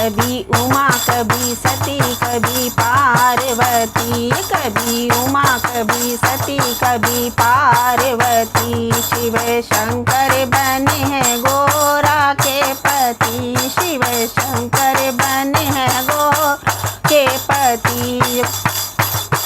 कभी उमा कभी सती कभी पार्वती, कभी उमा कभी सती कभी पार्वती। शिव शंकर बने हैं गोरा के पति, शिव शंकर बने हैं गोरा के पति।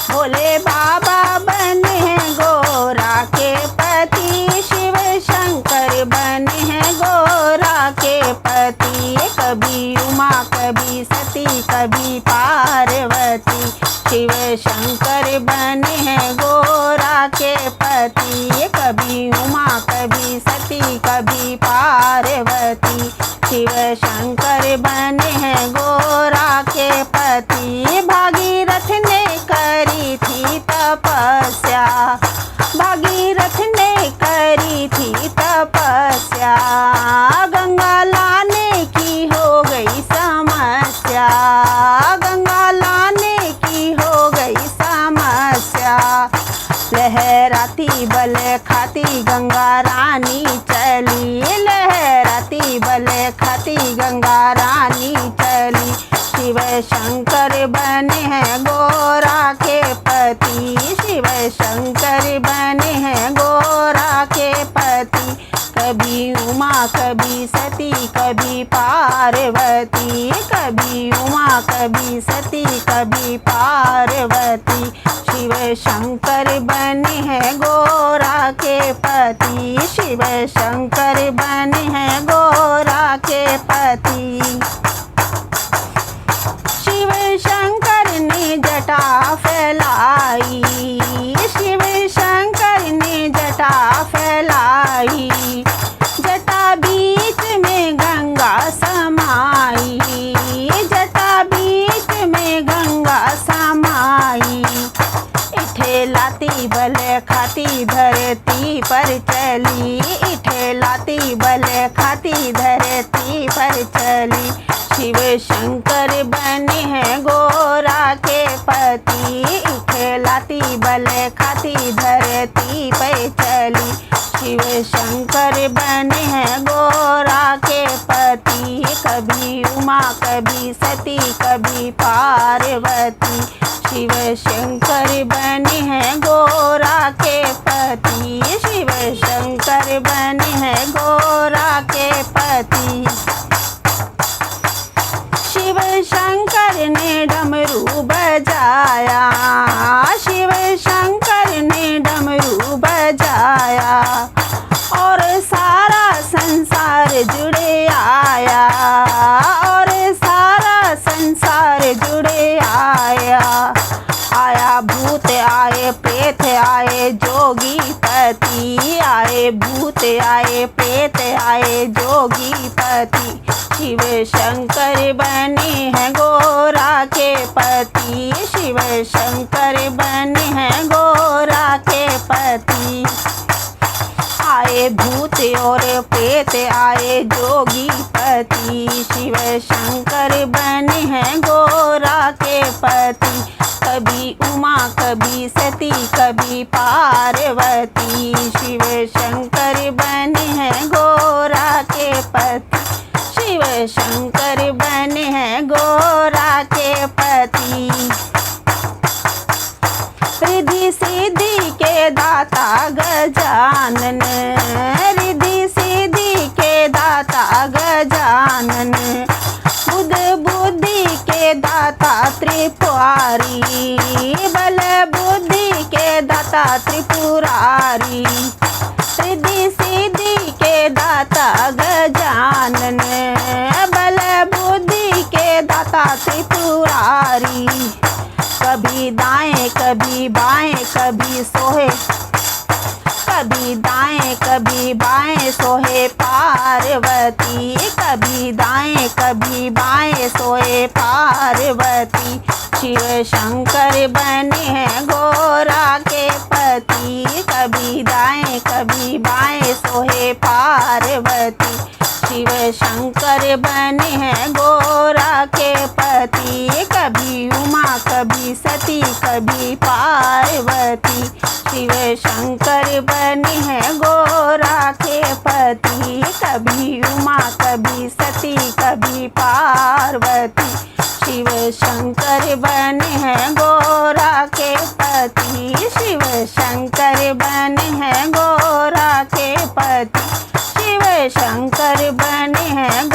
भोले बाबा बने हैं गोरा के पति, शिव शंकर बने हैं गोरा के पति। कभी उमा कभी सती कभी पार्वती, शिव शंकर बने हैं गोरा के पति। कभी उमा कभी सती कभी पार्वती, शिव शंकर बने हैं गोरा के पति। भागीरथ ने करी थी तपस्या, भागीरथ ने करी थी तपस्या, गंगा लाने की हो गई समस्या, गंगा लाने की हो गई समस्या। लहराती बल खाती गंगा रानी चली, लहराती बल खाती गंगा रानी चली। शिव शंकर बने हैं गोरा के पति, शिव शंकर बने हैं गोरा के पति। कभी उमा कभी सती कभी पार्वती, कभी उमा कभी सती कभी पार्वती। शिव शंकर बने हैं गोरा के पति, शिव शंकर बने हैं गोरा के पति। शिव शंकर ने जटा फैलाई, शिव शंकर ने जटा फैलाई, जटा बीच में गंगा समाई, जटा बीच में गंगा समाई। इठेलाती बल खाती धरती पर चली, इठेलाती बल खाती धरती पर चली। शिव शंकर बने हैं गोरा के पति, इठेलाती बल खाती धरती पे चली। शिव शंकर बने हैं गोरा के पति। कभी उमा कभी सती कभी पार्वती, शिव शंकर बने हैं गोरा के पति, शिव शंकर बने हैं गोरा के पति। शिव शंकर ने डमरू बजाया, शिव शंकर ने डमरू बजाया, और सारा संसार जुड़े आया, और सारा संसार जुड़े आया। आया भूत आए प्रेत आए जोगी पति, आए भूत आए प्रेत आए जोगी पति। शिव शंकर बने हैं गोरा के पति, शिव शंकर बने हैं गोरा के पति। आए भूत और प्रेत आए जोगी पति, शिव शंकर बने हैं गोरा के पति। कभी उमा कभी सती कभी पार्वती, शिव शंकर बने हैं गोरा के पति, शिव शंकर बने हैं गोरा के पति। रिद्धि सिद्धि के दाता गजानन, रिद्धि सिद्धि के दाता गजानन, बुद्ध बुद्धि के दाता त्रिपुरारी, बल बुद्धि के दाता त्रिपुरारी। रिद्धि सिद्धि के दाता गजानन, बल बुद्धि के दाता त्रिपुरारी। कभी दाएं कभी बाएं कभी सोहे, कभी दाएं कभी बाएं सोहे पार्वती, कभी दाएं कभी बाएं सोहे पार्वती। शिव शंकर बने हैं गोरा के पति, कभी दाएं कभी बाएं सोहे पार्वती। शिव शंकर बने हैं गोरा के पति, कभी उमा कभी सती कभी पार्वती। शिव शंकर बने हैं गोरा के पति, कभी उमा कभी सती कभी पार्वती। पार्वती। शिव शंकर बने हैं गोरा के पति, शिव शंकर बने हैं गोरा के पति, शिव शंकर बने हैं